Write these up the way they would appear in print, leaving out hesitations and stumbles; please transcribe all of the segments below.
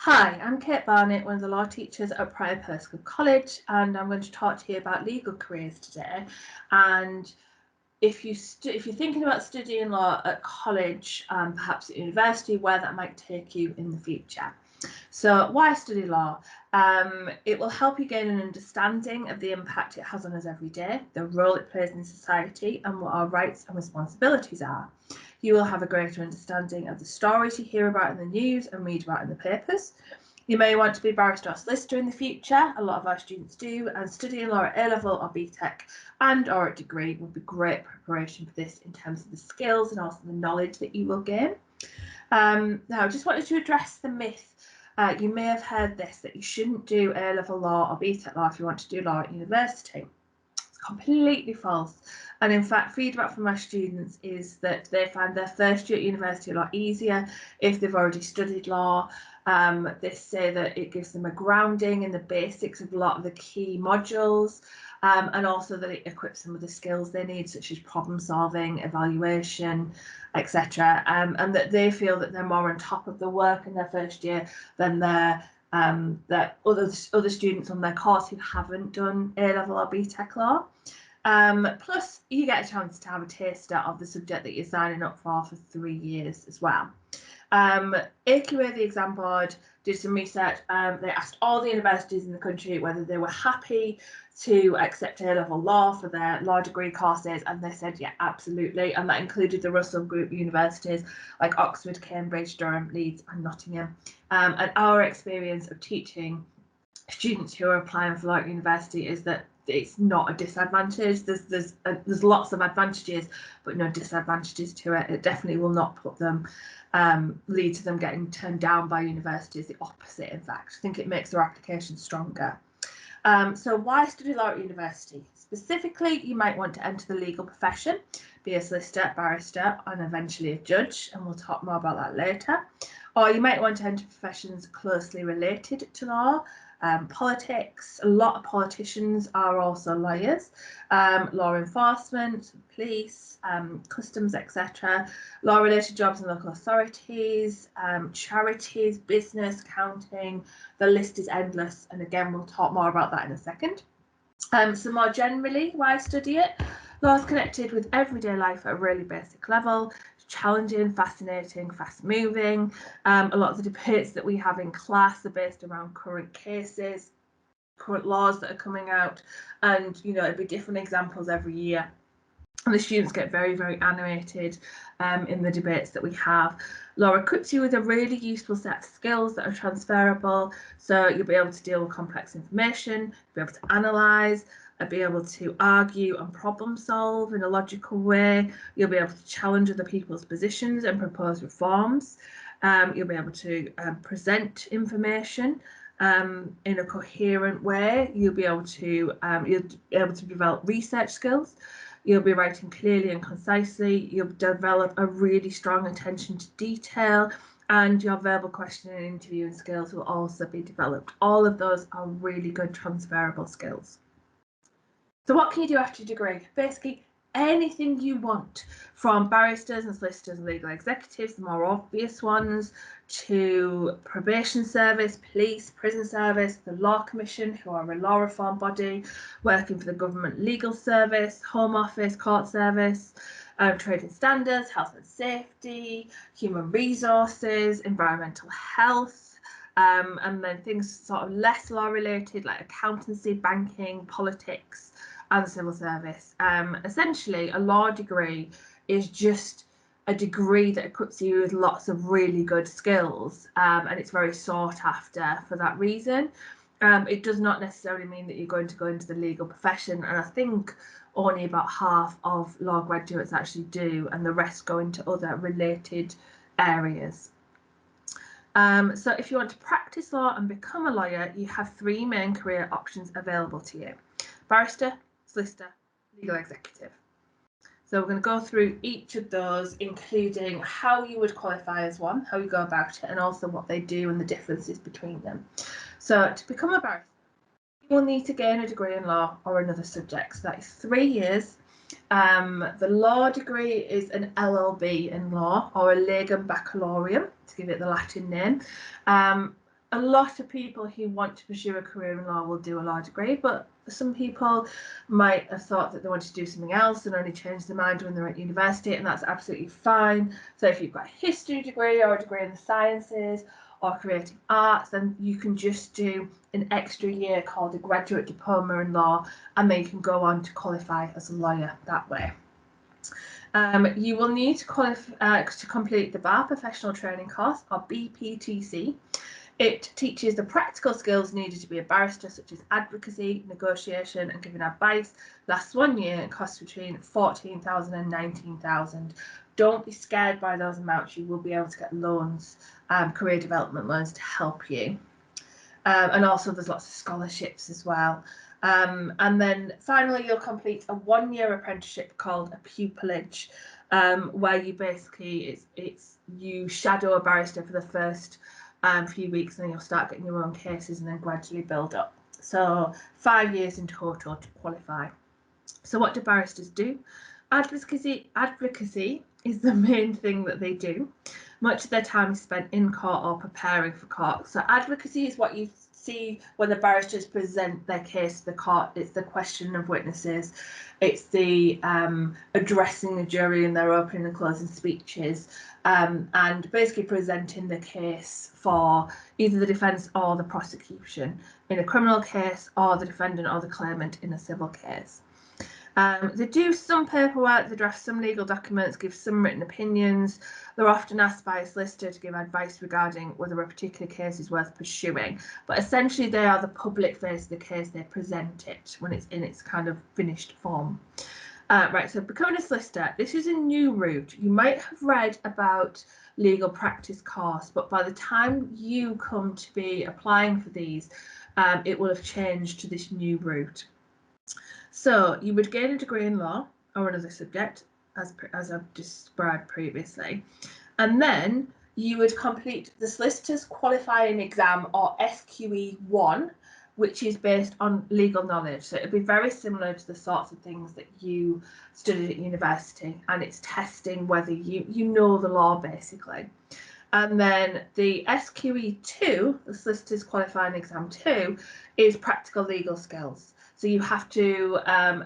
Hi, I'm Kate Barnett, one of the law teachers at Prior Perscoe College, and I'm going to talk to you about legal careers today. And if you're thinking about studying law at college, perhaps at university, where that might take you in the future. So why study law? It will help you gain an understanding of the impact it has on us every day, the role it plays in society, and what our rights and responsibilities are. You will have a greater understanding of the stories you hear about in the news and read about in the papers. You may want to be a barrister or solicitor in the future. A lot of our students do, and studying law at A-level or BTEC and or a degree would be great preparation for this in terms of the skills and also the knowledge that you will gain. Now, I just wanted to address the myth. You may have heard this, that you shouldn't do A-level law or BTEC law if you want to do law at university. It's completely false. And in fact, feedback from my students is that they find their first year at university a lot easier if they've already studied law. They say that it gives them a grounding in the basics of a lot of the key modules, and also that it equips them with the skills they need, such as problem solving, evaluation, etc. And that they feel that they're more on top of the work in their first year than their other students on their course who haven't done A-level or BTEC law. Plus, you get a chance to have a taster of the subject that you're signing up for 3 years as well. AQA, the exam board, did some research. They asked all the universities in the country whether they were happy to accept A-level law for their law degree courses, and they said, yeah, absolutely. And that included the Russell Group universities like Oxford, Cambridge, Durham, Leeds, and Nottingham. And our experience of teaching students who are applying for law at university is that it's not a disadvantage. There's lots of advantages, but no disadvantages to it. It definitely will not put them lead to them getting turned down by universities. The opposite, in fact. I think it makes their application stronger. So why study law at university? Specifically, you might want to enter the legal profession, be a solicitor, barrister, and eventually a judge, and we'll talk more about that later. Or you might want to enter professions closely related to law. Politics, a lot of politicians are also lawyers, law enforcement, police, customs, etc. Law-related jobs in local authorities, charities, business, accounting, the list is endless. And again, we'll talk more about that in a second. So more generally, why study it? Law is connected with everyday life at a really basic level. Challenging, fascinating, fast moving. A lot of the debates that we have in class are based around current cases, current laws that are coming out, and it'd be different examples every year. And the students get very, very animated in the debates that we have. Law equips you with a really useful set of skills that are transferable. So you'll be able to deal with complex information, be able to analyse, be able to argue and problem solve in a logical way. You'll be able to challenge other people's positions and propose reforms. You'll be able to present information in a coherent way. You'll be able to develop research skills. You'll be writing clearly and concisely. You'll develop a really strong attention to detail, and your verbal questioning and interviewing skills will also be developed. All of those are really good transferable skills. So what can you do after your degree? Basically, anything you want, from barristers and solicitors and legal executives, the more obvious ones, to probation service, police, prison service, the Law Commission, who are a law reform body, working for the government legal service, Home Office, court service, trade and standards, health and safety, human resources, environmental health, and then things sort of less law related like accountancy, banking, politics, and the civil service. Essentially, a law degree is just a degree that equips you with lots of really good skills, and it's very sought after for that reason. It does not necessarily mean that you're going to go into the legal profession, and I think only about half of law graduates actually do, and the rest go into other related areas. So if you want to practice law and become a lawyer, you have 3 main career options available to you: barrister, solicitor, legal executive. So we're going to go through each of those, including how you would qualify as one, how you go about it, and also what they do and the differences between them. So to become a barrister, you will need to gain a degree in law or another subject. So that is 3 years. The law degree is an LLB in law, or a Legum Baccalaureum, to give it the Latin name. a lot of people who want to pursue a career in law will do a law degree, but some people might have thought that they wanted to do something else and only change their mind when they're at university, and that's absolutely fine. So if you've got a history degree or a degree in the sciences or creative arts, then you can just do an extra year called a graduate diploma in law, and then you can go on to qualify as a lawyer that way. You will need to complete the Bar Professional Training Course, or BPTC. It teaches the practical skills needed to be a barrister, such as advocacy, negotiation, and giving advice. Lasts 1 year and costs between £14,000 and £19,000. Don't be scared by those amounts. You will be able to get loans, career development loans, to help you. And also there's lots of scholarships as well. And then finally, you'll complete a 1-year apprenticeship called a pupillage, where you basically, you shadow a barrister for the first few weeks, and then you'll start getting your own cases and then gradually build up. So 5 years in total to qualify. So what do barristers do? Advocacy is the main thing that they do. Much of their time is spent in court or preparing for court. So advocacy is what you see when the barristers present their case to the court. It's the questioning of witnesses. It's the addressing the jury in their opening and closing speeches, and basically presenting the case for either the defence or the prosecution in a criminal case, or the defendant or the claimant in a civil case. They do some paperwork, they draft some legal documents, give some written opinions. They're often asked by a solicitor to give advice regarding whether a particular case is worth pursuing. But essentially, they are the public face of the case. They present it when it's in its kind of finished form. Right, so becoming a solicitor, this is a new route. You might have read about legal practice course, but by the time you come to be applying for these, it will have changed to this new route. So you would gain a degree in law or another subject, as I've described previously, and then you would complete the Solicitor's Qualifying Exam, or SQE1, which is based on legal knowledge. So it would be very similar to the sorts of things that you studied at university, and it's testing whether you know the law, basically. And then the SQE2, the Solicitor's Qualifying Exam 2, is practical legal skills. So you have to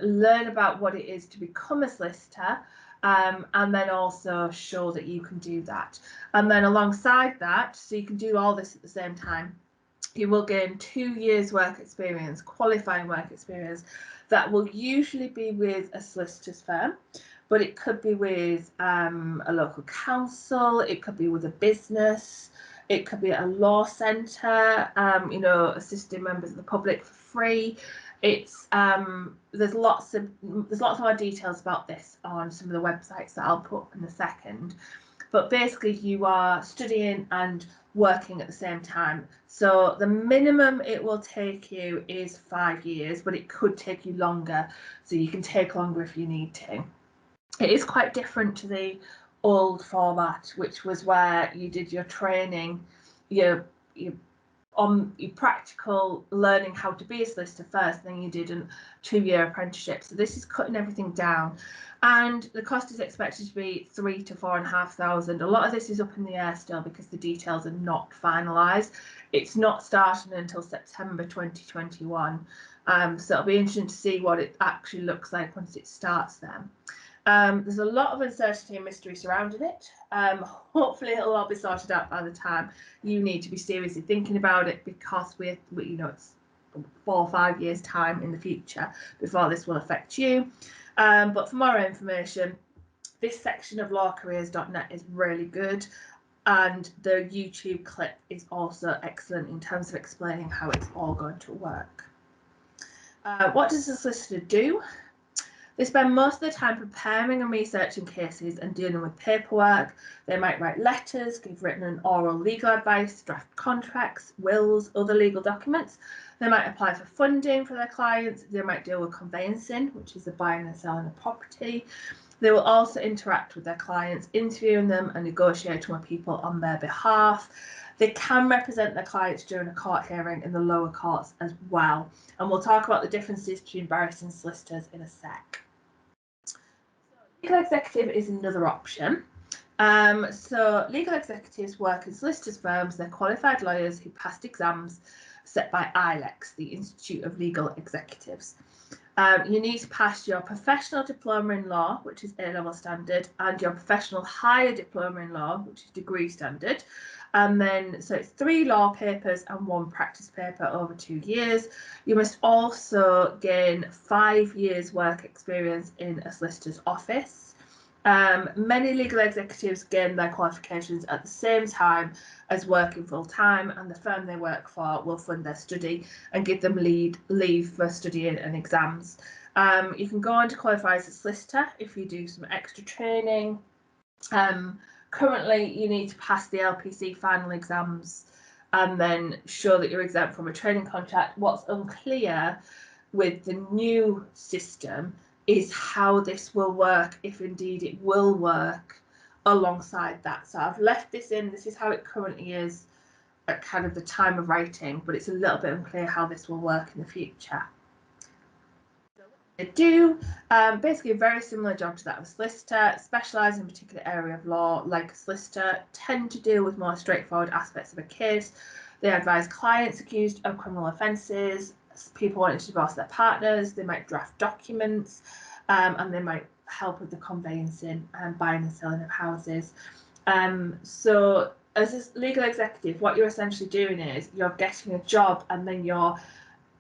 learn about what it is to become a solicitor, and then also show that you can do that. And then alongside that, so you can do all this at the same time, you will gain 2 years work experience, qualifying work experience, that will usually be with a solicitor's firm, but it could be with a local council, it could be with a business, it could be at a law centre, assisting members of the public for free. It's there's lots more details about this on some of the websites that I'll put in a second. But basically, you are studying and working at the same time. So the minimum it will take you is 5 years, but it could take you longer. So you can take longer if you need to. It is quite different to the old format, which was where you did your training, your practical learning how to be a solicitor first, and then you did a 2-year apprenticeship. So this is cutting everything down, and the cost is expected to be £3,000 to £4,500. A lot of this is up in the air still because the details are not finalised. It's not starting until September 2021, so it'll be interesting to see what it actually looks like once it starts then. There's a lot of uncertainty and mystery surrounding it. Hopefully it'll all be sorted out by the time you need to be seriously thinking about it, because we it's 4 or 5 years time in the future before this will affect you. But for more information, this section of lawcareers.net is really good, and the YouTube clip is also excellent in terms of explaining how it's all going to work. What does a solicitor do? They spend most of their time preparing and researching cases and dealing with paperwork. They might write letters, give written and oral legal advice, draft contracts, wills, other legal documents. They might apply for funding for their clients. They might deal with conveyancing, which is the buying and selling of property. They will also interact with their clients, interviewing them and negotiating with people on their behalf. They can represent their clients during a court hearing in the lower courts as well. And we'll talk about the differences between barristers and solicitors in a sec. Legal executive is another option. So legal executives work in solicitors' firms. They're qualified lawyers who passed exams set by ILEX, the Institute of Legal Executives. You need to pass your professional diploma in law, which is A-level standard, and your professional higher diploma in law, which is degree standard. And then, so it's 3 law papers and 1 practice paper over 2 years. You must also gain 5 years work experience in a solicitor's office. Many legal executives gain their qualifications at the same time as working full time, and the firm they work for will fund their study and give them leave for studying and exams. You can go on to qualify as a solicitor if you do some extra training. Currently, you need to pass the LPC final exams and then show that you're exempt from a training contract. What's unclear with the new system is how this will work, if indeed it will work alongside that. So I've left this in. This is how it currently is at kind of the time of writing, but it's a little bit unclear how this will work in the future. They do basically a very similar job to that of a solicitor, specialise in a particular area of law like a solicitor, tend to deal with more straightforward aspects of a case. They advise clients accused of criminal offences, people wanting to divorce their partners, they might draft documents, and they might help with the conveyancing and buying and selling of houses. So as a legal executive, what you're essentially doing is you're getting a job and then you're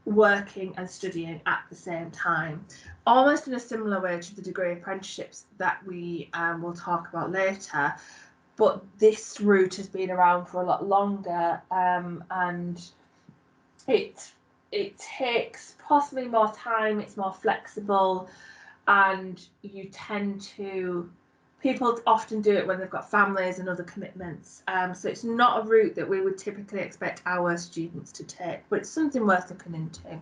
working and studying at the same time, almost in a similar way to the degree apprenticeships that we will talk about later. But this route has been around for a lot longer, and it takes possibly more time, it's more flexible, and you tend to, people often do it when they've got families and other commitments. So it's not a route that we would typically expect our students to take, but it's something worth looking into.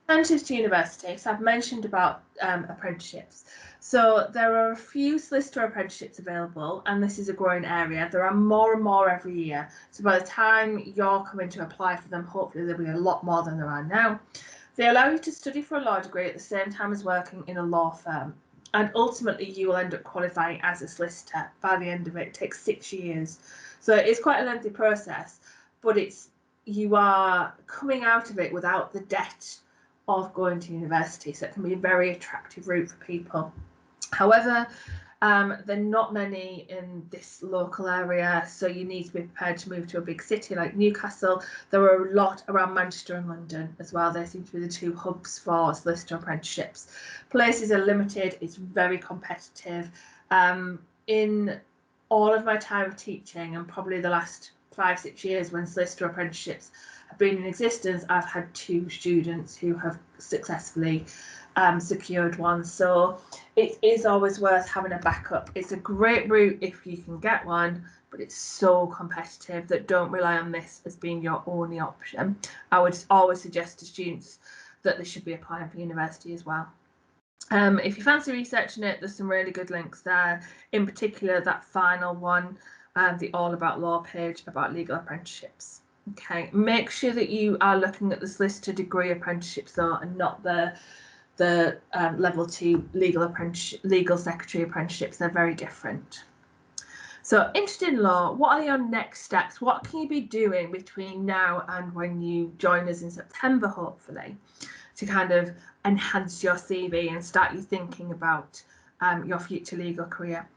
Alternatives to university, so I've mentioned about apprenticeships. So there are a few solicitor apprenticeships available, and this is a growing area. There are more and more every year. So by the time you're coming to apply for them, hopefully there'll be a lot more than there are now. They allow you to study for a law degree at the same time as working in a law firm. And ultimately, you will end up qualifying as a solicitor by the end of it. It takes 6 years. So it's quite a lengthy process, but you are coming out of it without the debt of going to university. So it can be a very attractive route for people. However, there are not many in this local area, so you need to be prepared to move to a big city like Newcastle. There are a lot around Manchester and London as well. They seem to be the 2 hubs for solicitor apprenticeships. Places are limited, it's very competitive. In all of my time of teaching, and probably the last 5-6 years when solicitor apprenticeships have been in existence, I've had 2 students who have successfully secured one. So it is always worth having a backup. It's a great route if you can get one, but it's so competitive that don't rely on this as being your only option. I would always suggest to students that they should be applying for university as well. If you fancy researching it, there's some really good links there. In particular, that final one, the All About Law page about legal apprenticeships. Okay, make sure that you are looking at the solicitor degree apprenticeships though, and not the level 2 legal secretary apprenticeships. They're very different. So interested in law, what are your next steps? What can you be doing between now and when you join us in September, hopefully, to kind of enhance your CV and start you thinking about your future legal career?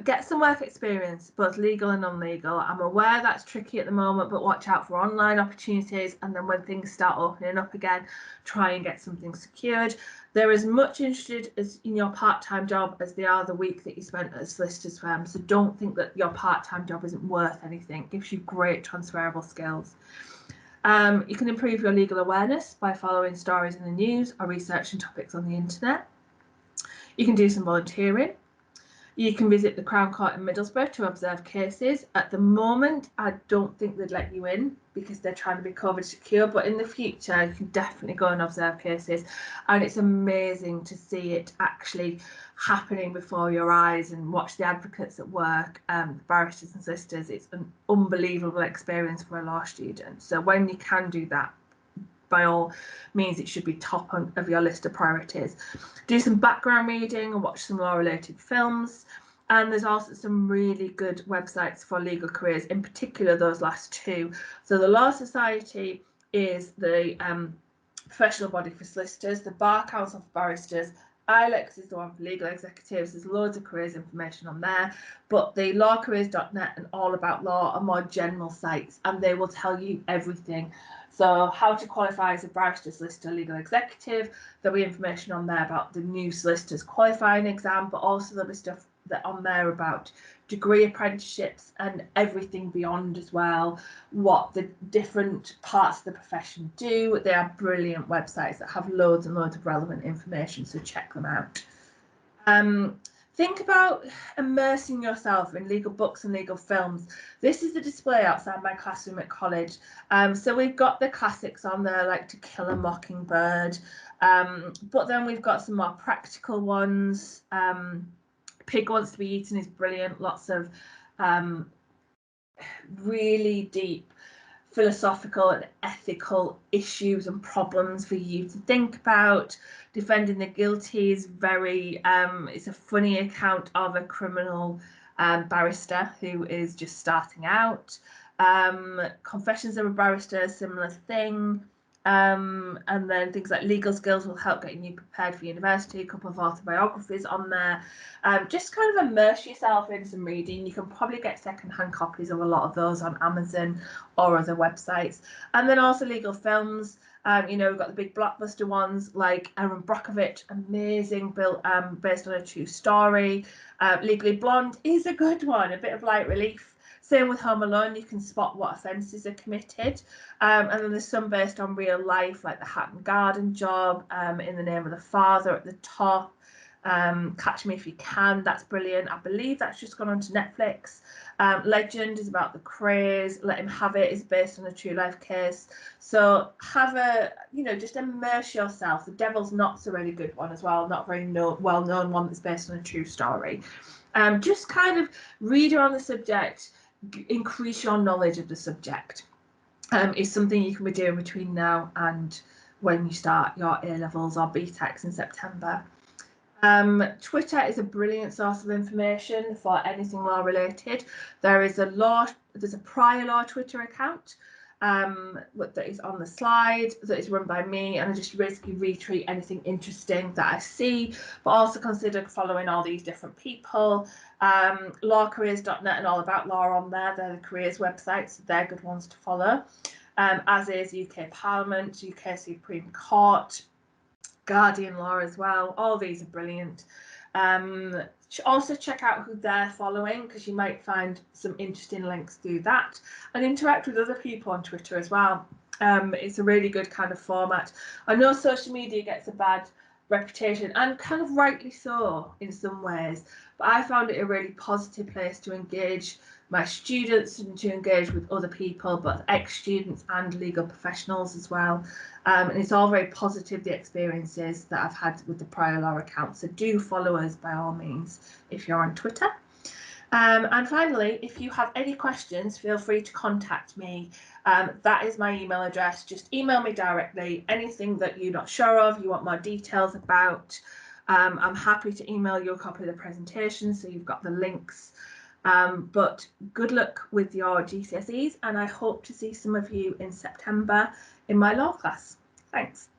Get some work experience, both legal and non-legal. I'm aware that's tricky at the moment, but watch out for online opportunities, and then when things start opening up again, try and get something secured. They're as much interested in your part-time job as they are the week that you spent at a solicitor's firm, so don't think that your part-time job isn't worth anything. It gives you great transferable skills. You can improve your legal awareness by following stories in the news or researching topics on the internet. You can do some volunteering. You can visit the Crown Court in Middlesbrough to observe cases. At the moment, I don't think they'd let you in because they're trying to be COVID secure, but in the future, you can definitely go and observe cases. And it's amazing to see it actually happening before your eyes and watch the advocates at work, barristers and solicitors. It's an unbelievable experience for a law student. So when you can do that, by all means it should be top of your list of priorities. Do some background reading and watch some law related films. And there's also some really good websites for legal careers, in particular those last two. So the Law Society is the professional body for solicitors, the Bar Council for barristers, ILEX is the one for legal executives. There's loads of careers information on there, but the lawcareers.net and All About Law are more general sites, and they will tell you everything. So how to qualify as a barrister, solicitor, legal executive. There'll be information on there about the new solicitors qualifying exam, but also there'll be stuff that on there about degree apprenticeships and everything beyond as well, what the different parts of the profession do. They are brilliant websites that have loads and loads of relevant information, so check them out. Think about immersing yourself in legal books and legal films. This is the display outside my classroom at college. So we've got the classics on there, like To Kill a Mockingbird, but then we've got some more practical ones. Pig Wants to Be Eaten is brilliant. Lots of really deep philosophical and ethical issues and problems for you to think about. Defending the Guilty is very, it's a funny account of a criminal barrister who is just starting out. Confessions of a Barrister, similar thing. And then things like Legal Skills will help getting you prepared for university. A couple of autobiographies on there. Just kind of immerse yourself in some reading. You can probably get secondhand copies of a lot of those on Amazon or other websites. And then also legal films. We've got the big blockbuster ones like Aaron Brockovich, amazing, built based on a true story. Legally Blonde is a good one, a bit of light relief. Same with Home Alone, you can spot what offences are committed. And then there's some based on real life, like the Hatton Garden Job, In the Name of the Father at the top. Catch Me If You Can, that's brilliant. I believe that's just gone on to Netflix. Legend is about the craze. Let Him Have It is based on a true life case. So have just immerse yourself. The Devil's Knot's a really good one as well, not very well-known one that's based on a true story. Just kind of read around the subject, increase your knowledge of the subject. Is something you can be doing between now and when you start your A-levels or BTECs in September. Twitter is a brilliant source of information for anything law related. There's a prior law Twitter account that is on the slide, that is run by me, and I just basically retweet anything interesting that I see, but also consider following all these different people. Lawcareers.net and All About Law on there. They're the careers websites, so they're good ones to follow. As is UK Parliament, UK Supreme Court, Guardian Law as well. All these are brilliant. Also check out who they're following, because you might find some interesting links through that, and interact with other people on Twitter as well. It's a really good kind of format. I know social media gets a bad reputation, and kind of rightly so in some ways, but I found it a really positive place to engage my students and to engage with other people, both ex-students and legal professionals as well. And it's all very positive, the experiences that I've had with the prior law account. So do follow us by all means if you're on Twitter. And finally, if you have any questions, feel free to contact me. That is my email address. Just email me directly. Anything that you're not sure of, you want more details about, I'm happy to email you a copy of the presentation so you've got the links. But good luck with your GCSEs, and I hope to see some of you in September in my law class. Thanks.